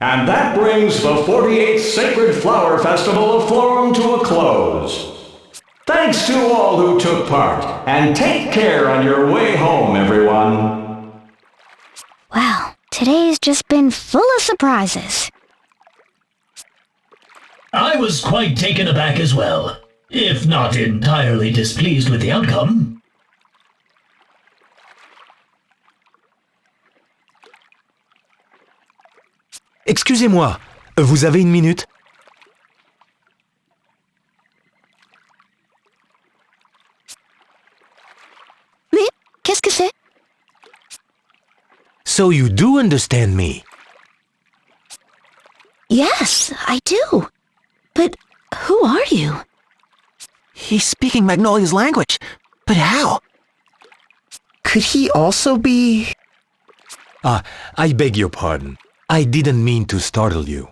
And that brings the 48th Sacred Flower Festival of Florum to a close. Thanks to all who took part, and take care on your way home, everyone. Wow, today's just been full of surprises. I was quite taken aback as well, if not entirely displeased with the outcome. Excusez-moi, vous avez une minute? Oui, qu'est-ce que c'est? So you do understand me? Yes, I do. But who are you? He's speaking Magnolia's language. But how? Could he also be... I beg your pardon. I didn't mean to startle you.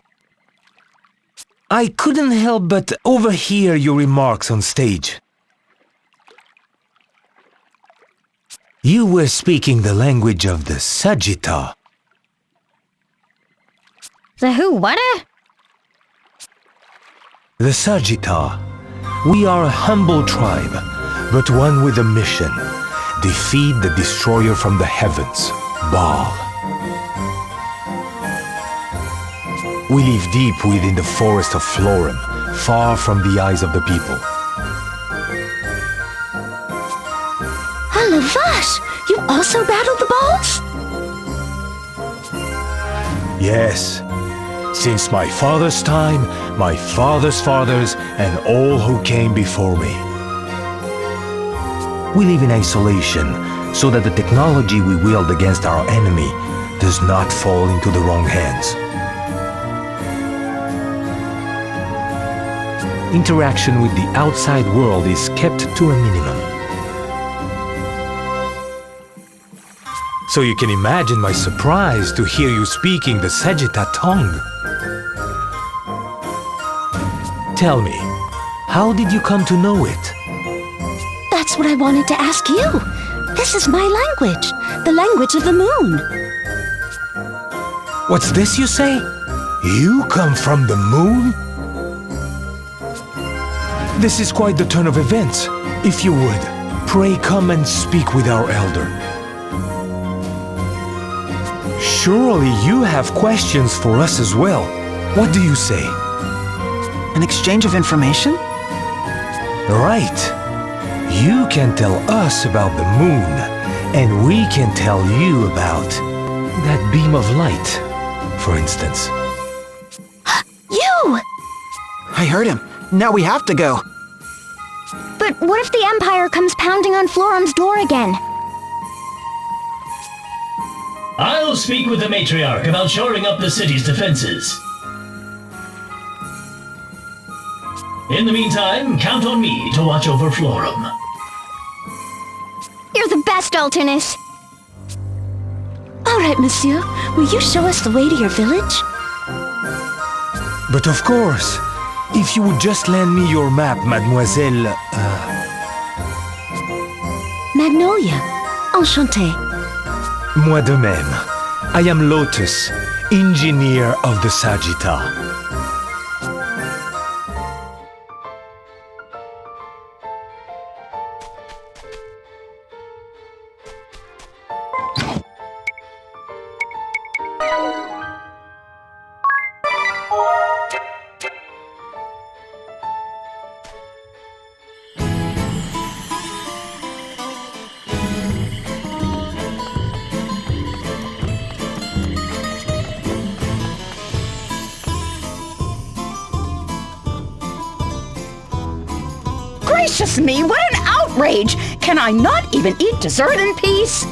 I couldn't help but overhear your remarks on stage. You were speaking the language of the Sagitta. The who, what? The Sagitta. We are a humble tribe, but one with a mission. Defeat the destroyer from the heavens, Baal. We live deep within the forest of Florum, far from the eyes of the people. Oh, la vache! You also battled the balls? Yes. Since my father's time, my father's fathers, and all who came before me. We live in isolation, so that the technology we wield against our enemy does not fall into the wrong hands. Interaction with the outside world is kept to a minimum. So you can imagine my surprise to hear you speaking the Sagitta tongue. Tell me, how did you come to know it? That's what I wanted to ask you. This is my language, the language of the moon. What's this you say? You come from the moon? This is quite the turn of events. If you would, pray come and speak with our elder. Surely you have questions for us as well. What do you say? An exchange of information? Right. You can tell us about the moon, and we can tell you about that beam of light, for instance. You! I heard him. Now we have to go. But what if the Empire comes pounding on Florum's door again? I'll speak with the matriarch about shoring up the city's defenses. In the meantime, count on me to watch over Florum. You're the best, Alternus. All right, monsieur. Will you show us the way to your village? But of course, if you would just lend me your map, mademoiselle... Magnolia. Enchantée. Moi de même. I am Lotus, engineer of the Sagitta. Gracious me, what an outrage! Can I not even eat dessert in peace?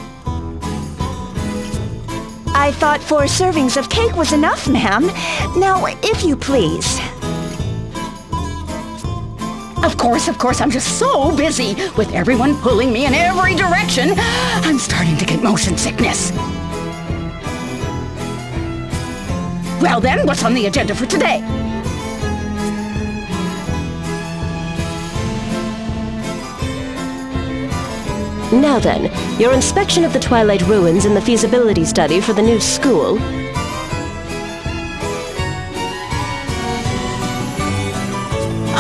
I thought 4 servings of cake was enough, ma'am. Now, if you please. Of course, I'm just so busy with everyone pulling me in every direction. I'm starting to get motion sickness. Well then, what's on the agenda for today? Now then, your inspection of the Twilight Ruins and the feasibility study for the new school.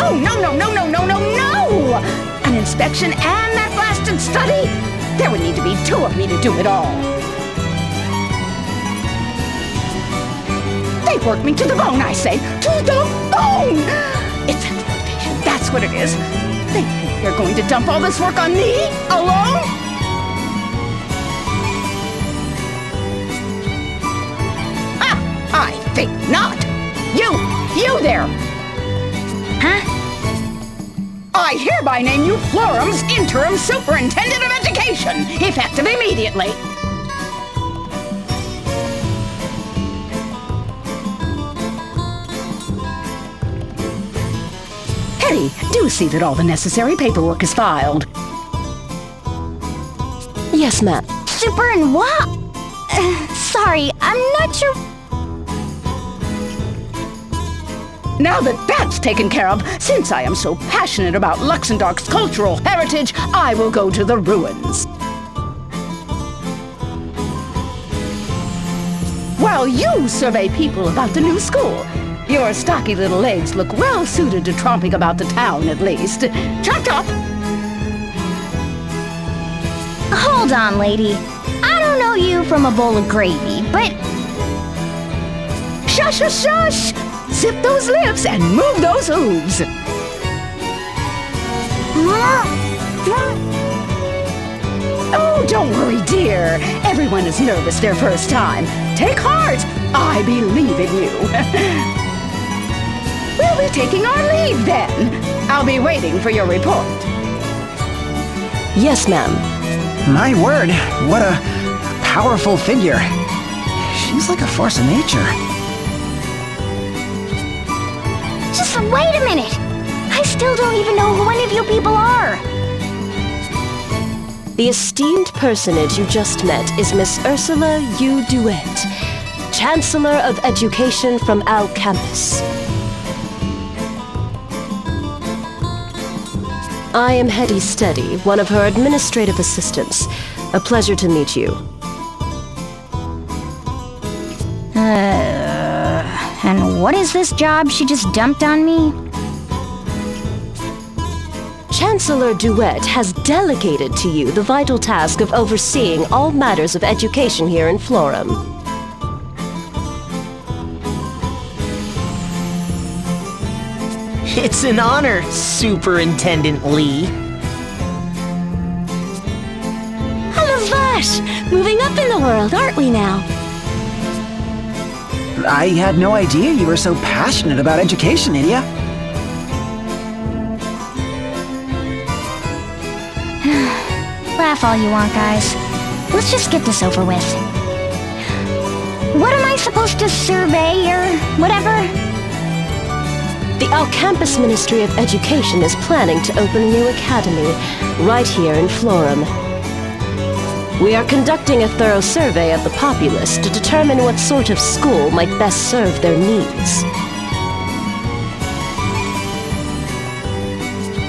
No, no, no, no, no, no, no, no! An inspection and that blasted study? There would need to be two of me to do it all. They've worked me to the bone, I say. To the bone! It's exploitation, that's what it is. They think they're going to dump all this work on me? Alone? I think not. You there. Huh? I hereby name you Florum's interim superintendent of education, effective immediately. Hetty, do see that all the necessary paperwork is filed. Yes, ma'am. Super and what? Sorry, I'm not sure. Now that that's taken care of, since I am so passionate about Luxembourg's cultural heritage, I will go to the ruins. While you survey people about the new school, your stocky little legs look well suited to tromping about the town, at least. Chop chop! Hold on, lady. I don't know you from a bowl of gravy, but... Shush, shush, shush! Zip those lips and move those hooves! Oh, don't worry, dear. Everyone is nervous their first time. Take heart. I believe in you. We'll be taking our leave then. I'll be waiting for your report. Yes, ma'am. My word, what a powerful figure. She's like a force of nature. Just wait a minute. I still don't even know who any of you people are. The esteemed personage you just met is Miss Ursula U. DeWitt, Chancellor of Education from our campus. I am Hetty Steady, one of her administrative assistants. A pleasure to meet you. And what is this job she just dumped on me? Chancellor DeWitt has delegated to you the vital task of overseeing all matters of education here in Florum. It's an honor, Superintendent Lee. Hello, Vash! Moving up in the world, aren't we now? I had no idea you were so passionate about education, Idia. Laugh all you want, guys. Let's just get this over with. What am I supposed to survey or whatever? The All-Campus Ministry of Education is planning to open a new academy right here in Florum. We are conducting a thorough survey of the populace to determine what sort of school might best serve their needs.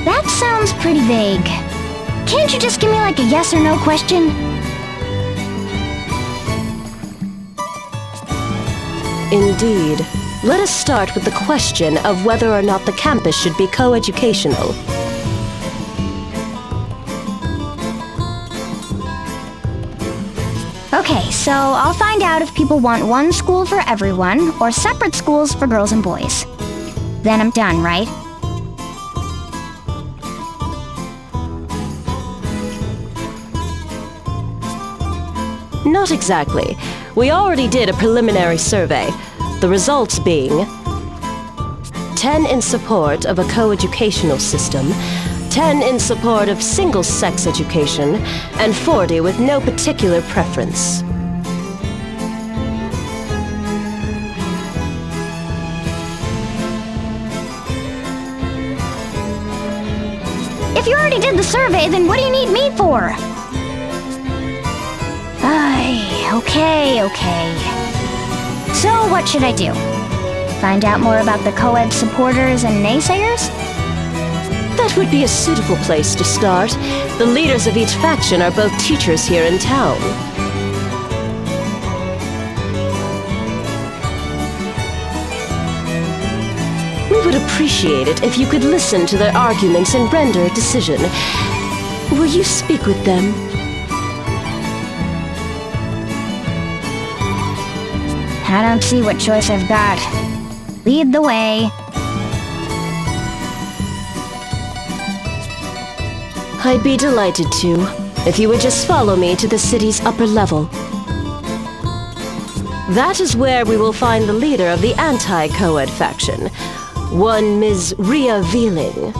That sounds pretty vague. Can't you just give me like a yes or no question? Indeed. Let us start with the question of whether or not the campus should be co-educational. Okay, so I'll find out if people want one school for everyone or separate schools for girls and boys. Then I'm done, right? Not exactly. We already did a preliminary survey, the results being 10 in support of a co-educational system, 10 in support of single-sex education, and 40 with no particular preference. If you already did the survey, then what do you need me for? Okay. So what should I do? Find out more about the co-ed supporters and naysayers? That would be a suitable place to start. The leaders of each faction are both teachers here in town. We would appreciate it if you could listen to their arguments and render a decision. Will you speak with them? I don't see what choice I've got. Lead the way. I'd be delighted to, if you would just follow me to the city's upper level. That is where we will find the leader of the anti-Coed faction, one Ms. Rhea Veeling.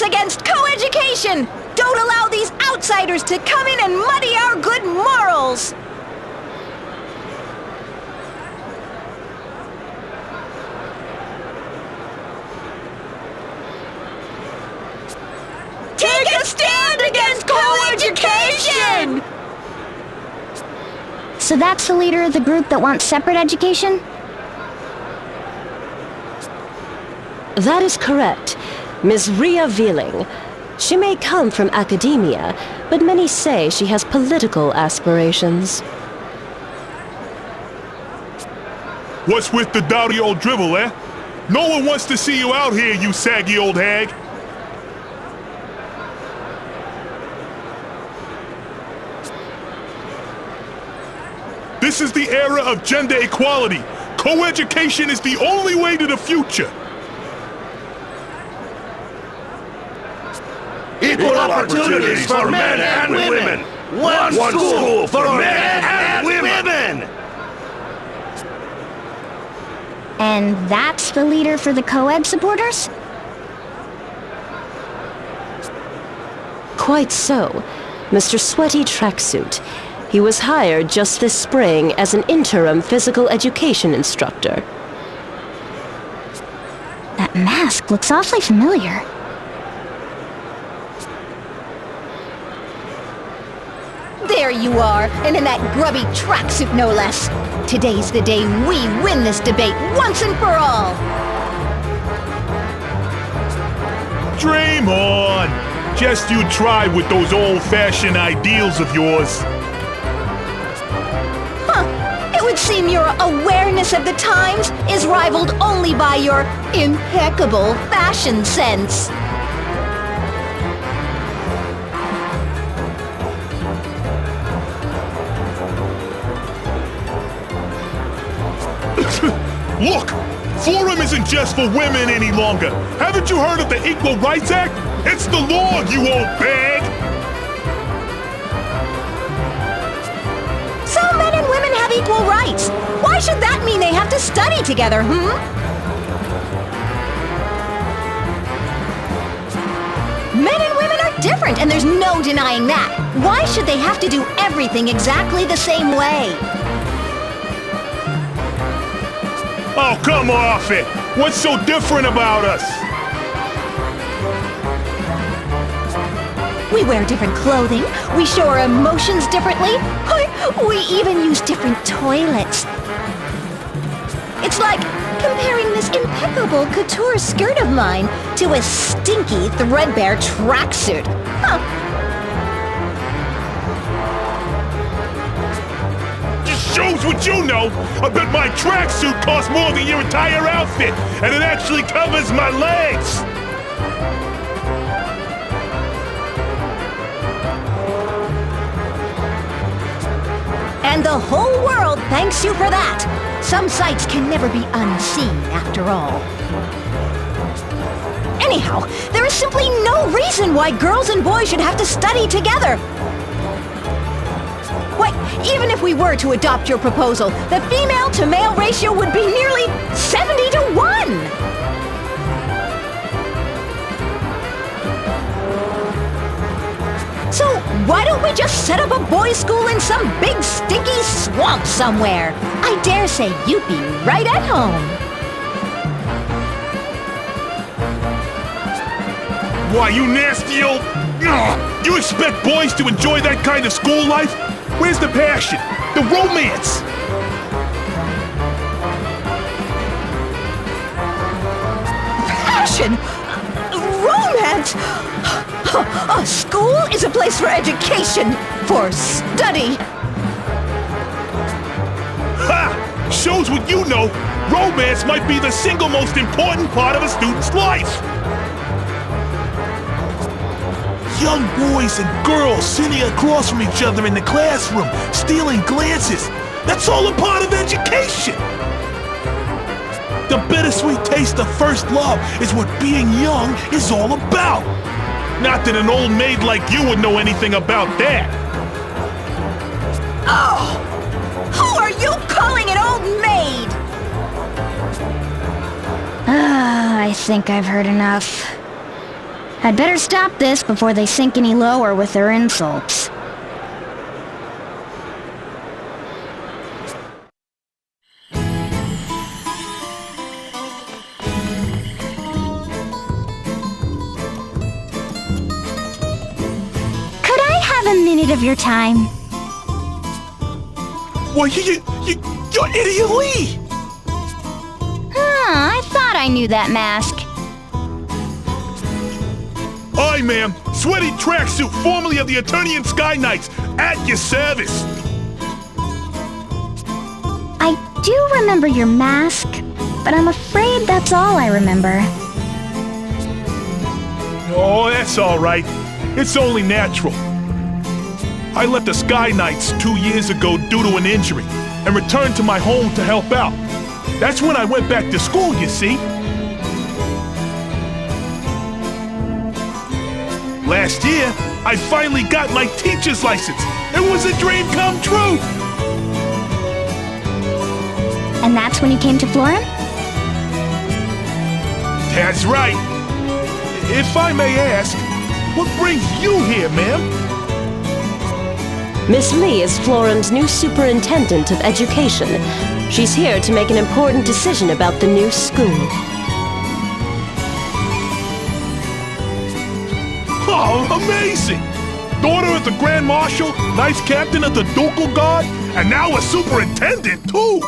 Against co-education! Don't allow these outsiders to come in and muddy our good morals! Take a stand against co-education! So that's the leader of the group that wants separate education? That is correct. Ms. Rhea Veeling. She may come from academia, but many say she has political aspirations. What's with the dowdy old dribble, eh? No one wants to see you out here, you saggy old hag. This is the era of gender equality. Co-education is the only way to the future. Equal opportunities for men and women. One school for men and women. And that's the leader for the co-ed supporters? Quite so. Mr. Sweaty Tracksuit. He was hired just this spring as an interim physical education instructor. That mask looks awfully familiar. There you are, and in that grubby tracksuit no less. Today's the day we win this debate once and for all. Dream on! Just you try with those old-fashioned ideals of yours. Huh. It would seem your awareness of the times is rivaled only by your impeccable fashion sense. Look! Forum isn't just for women any longer. Haven't you heard of the Equal Rights Act? It's the law, you old bag! So men and women have equal rights. Why should that mean they have to study together, Men and women are different, and there's no denying that. Why should they have to do everything exactly the same way? Oh, come off it! What's so different about us? We wear different clothing, we show our emotions differently, we even use different toilets. It's like comparing this impeccable couture skirt of mine to a stinky, threadbare tracksuit. Shows what you know! I bet my tracksuit costs more than your entire outfit, and it actually covers my legs! And the whole world thanks you for that. Some sights can never be unseen, after all. Anyhow, there is simply no reason why girls and boys should have to study together. Why, even if we were to adopt your proposal, the female-to-male ratio would be nearly 70-1! So, why don't we just set up a boys' school in some big, stinky swamp somewhere? I dare say you'd be right at home. Why, you nasty old... You expect boys to enjoy that kind of school life? Where's the passion? The romance? Passion? Romance? A school is a place for education, for study. Ha! Shows what you know. Romance might be the single most important part of a student's life. Young boys and girls sitting across from each other in the classroom, stealing glances. That's all a part of education. The bittersweet taste of first love is what being young is all about. Not that an old maid like you would know anything about that. Oh! Who are you calling an old maid? I think I've heard enough. I'd better stop this before they sink any lower with their insults. A minute of your time. Well, you're Idiot Lee! I thought I knew that mask. Aye, ma'am. Sweaty Tracksuit, formerly of the Eternian Sky Knights, at your service. I do remember your mask, but I'm afraid that's all I remember. Oh, that's all right. It's only natural. I left the Sky Knights 2 years ago due to an injury and returned to my home to help out. That's when I went back to school, you see. Last year, I finally got my teacher's license. It was a dream come true. And that's when you came to Florum? That's right. If I may ask, what brings you here, ma'am? Miss Lee is Florum's new superintendent of education. She's here to make an important decision about the new school. Oh, amazing! Daughter of the Grand Marshal, Knights Captain of the Ducal Guard, and now a superintendent, too!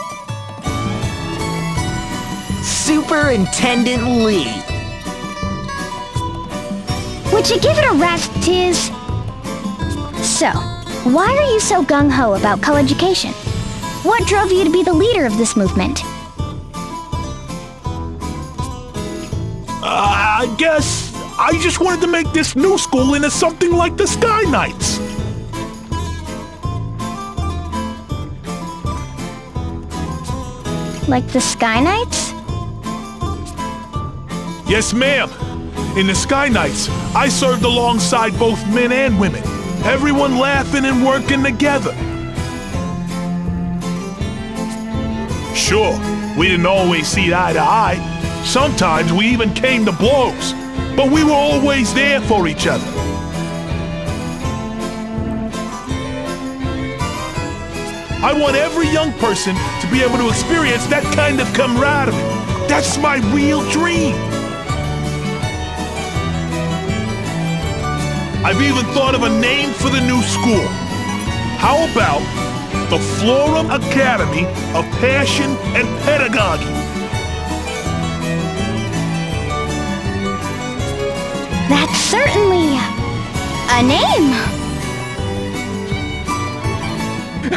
Superintendent Lee. Would you give it a rest, Tiz? So, why are you so gung-ho about co-education? What drove you to be the leader of this movement? I guess I just wanted to make this new school into something like the Sky Knights. Like the Sky Knights? Yes, ma'am. In the Sky Knights, I served alongside both men and women. Everyone laughing and working together. Sure, we didn't always see eye to eye. Sometimes we even came to blows. But we were always there for each other. I want every young person to be able to experience that kind of camaraderie. That's my real dream. I've even thought of a name for the new school. How about the Florum Academy of Passion and Pedagogy? That's certainly a name.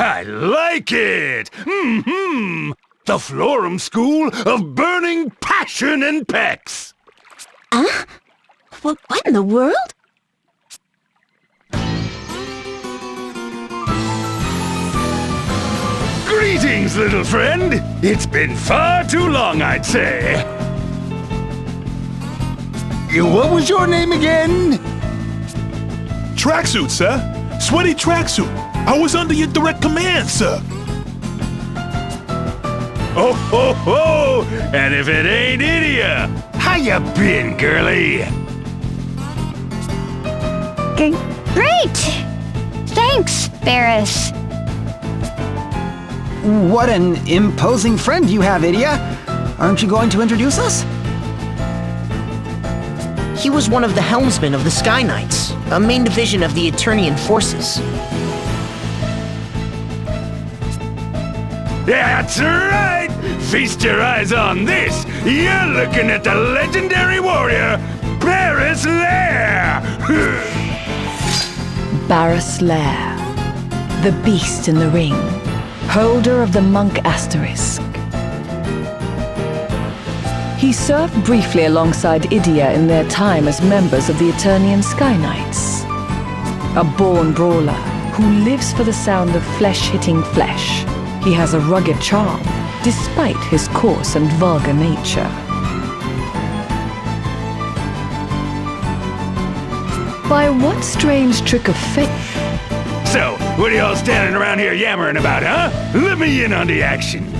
I like it! The Florum School of Burning Passion and Pecs! Huh? What in the world? Greetings, little friend! It's been far too long, I'd say. What was your name again? Tracksuit, sir. Sweaty Tracksuit. I was under your direct command, sir. Oh, ho, ho! And if it ain't Idia, how you been, girlie? Great! Thanks, Ferris. What an imposing friend you have, Idia. Aren't you going to introduce us? He was one of the helmsmen of the Sky Knights. a main division of the Eternian forces. That's right! Feast your eyes on this! You're looking at the legendary warrior, Barris Lair! Barris Lair, the beast in the ring, holder of the Monk Asterisk. He served briefly alongside Idia in their time as members of the Eternian Sky Knights. A born brawler who lives for the sound of flesh hitting flesh. He has a rugged charm, despite his coarse and vulgar nature. By what strange trick of fate? So, what are y'all standing around here yammering about, huh? Let me in on the action.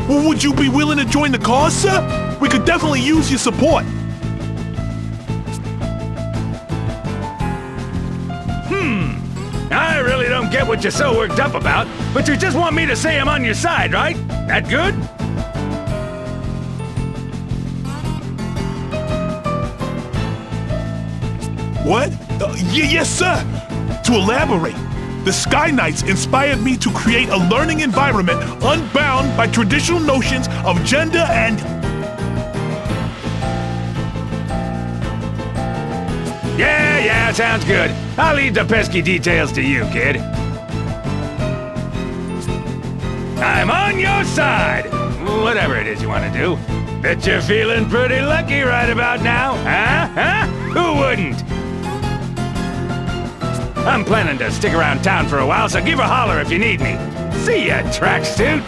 Would you be willing to join the cause, sir? We could definitely use your support. I really don't get what you're so worked up about, but you just want me to say I'm on your side, right? That good? What? Yes, sir. To elaborate, the Sky Knights inspired me to create a learning environment unbound by traditional notions of gender and... Yeah, sounds good. I'll leave the pesky details to you, kid. I'm on your side! Whatever it is you want to do. Bet you're feeling pretty lucky right about now, huh? Who wouldn't? I'm planning to stick around town for a while, so give a holler if you need me. See ya, tracksuit!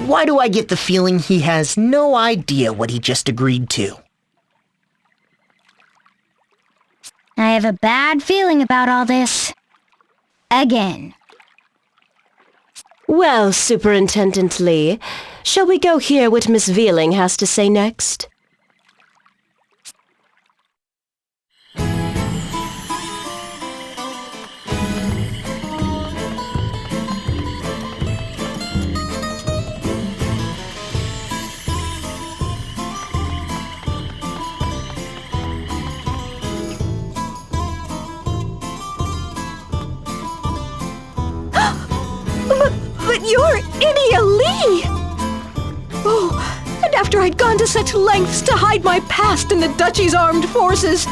Why do I get the feeling he has no idea what he just agreed to? I have a bad feeling about all this. Again. Well, Superintendent Lee, shall we go hear what Miss Veeling has to say next? But you're Idia Lee! Oh, and after I'd gone to such lengths to hide my past in the Duchy's armed forces.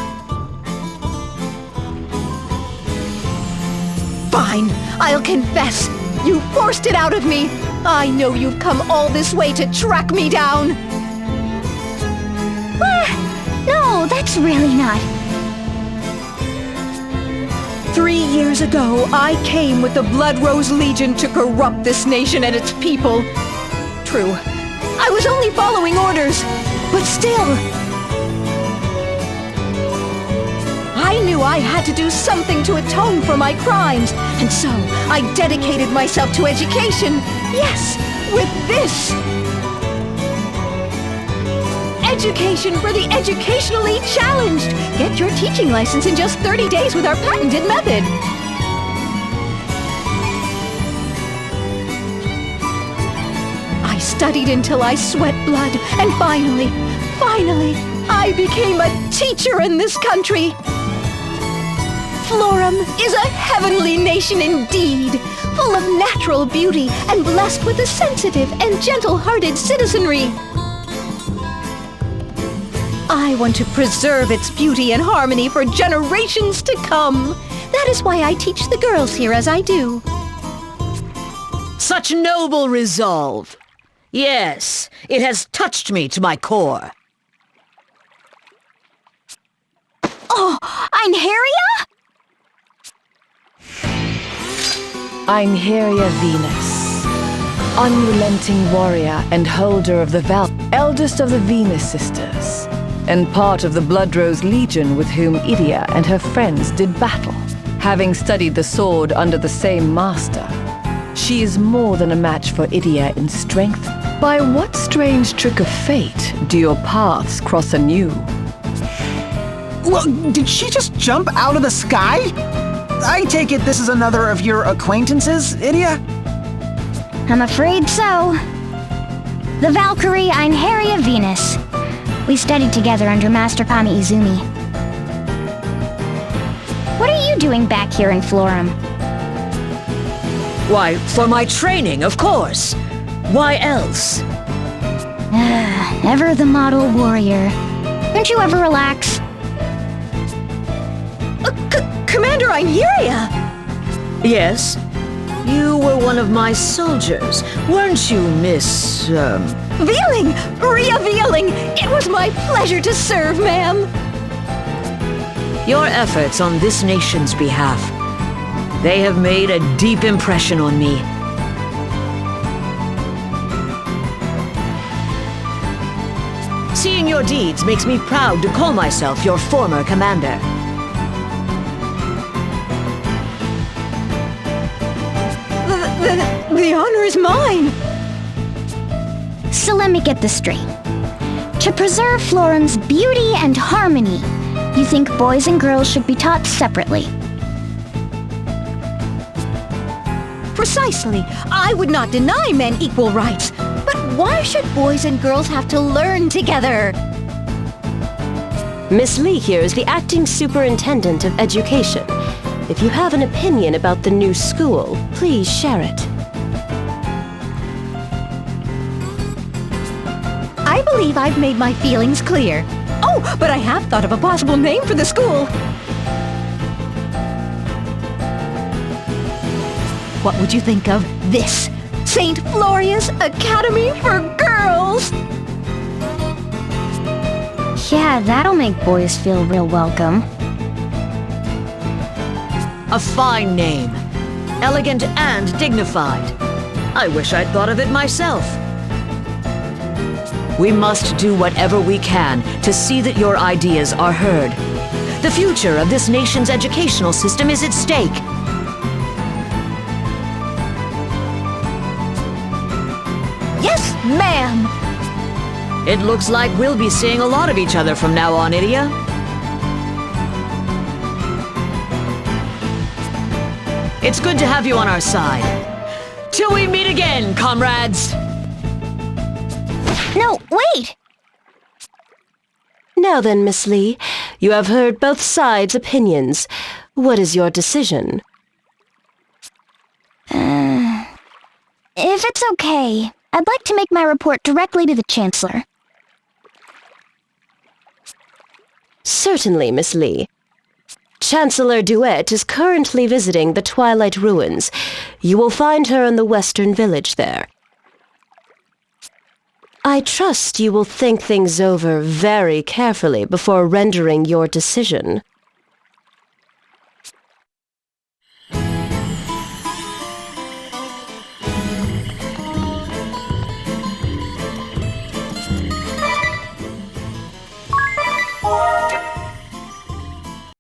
Fine, I'll confess. You forced it out of me. I know you've come all this way to track me down. No, that's really not... 3 years ago, I came with the Blood Rose Legion to corrupt this nation and its people. True, I was only following orders, but still. I knew I had to do something to atone for my crimes, and so I dedicated myself to education. Yes, with this. Education for the educationally challenged. Get your teaching license in just 30 days with our patented method. I studied until I sweat blood, and finally, I became a teacher in this country. Florum is a heavenly nation indeed, full of natural beauty and blessed with a sensitive and gentle-hearted citizenry. I want to preserve its beauty and harmony for generations to come. That is why I teach the girls here as I do. Such noble resolve. Yes, it has touched me to my core. Oh, Einherja? Einherja Venus, unrelenting warrior and holder of the eldest of the Venus sisters, and part of the Blood Rose Legion with whom Idia and her friends did battle. Having studied the sword under the same master, she is more than a match for Idia in strength. By what strange trick of fate do your paths cross anew? Well, did she just jump out of the sky? I take it this is another of your acquaintances, Idia? I'm afraid so. The Valkyrie Einherja Venus. We studied together under Master Kami Izumi. What are you doing back here in Florum? Why, for my training, of course. Why else? Ever the model warrior. Don't you ever relax? Commander Einherja! Yes? You were one of my soldiers, weren't you, Miss, Vealing! Rhea Vealing! It was my pleasure to serve, ma'am! Your efforts on this nation's behalf, they have made a deep impression on me. Seeing your deeds makes me proud to call myself your former commander. The honor is mine! So let me get this straight. To preserve Florum's beauty and harmony, you think boys and girls should be taught separately. Precisely. I would not deny men equal rights. But why should boys and girls have to learn together? Miss Lee here is the acting superintendent of education. If you have an opinion about the new school, please share it. I believe I've made my feelings clear. Oh, but I have thought of a possible name for the school. What would you think of this? St. Floria's Academy for Girls! Yeah, that'll make boys feel real welcome. A fine name. Elegant and dignified. I wish I'd thought of it myself. We must do whatever we can to see that your ideas are heard. The future of this nation's educational system is at stake. Yes, ma'am! It looks like we'll be seeing a lot of each other from now on, Idia. It's good to have you on our side. Till we meet again, comrades! No, wait! Now then, Miss Lee, you have heard both sides' opinions. What is your decision? If it's okay, I'd like to make my report directly to the Chancellor. Certainly, Miss Lee. Chancellor Duet is currently visiting the Twilight Ruins. You will find her in the Western Village there. I trust you will think things over very carefully before rendering your decision.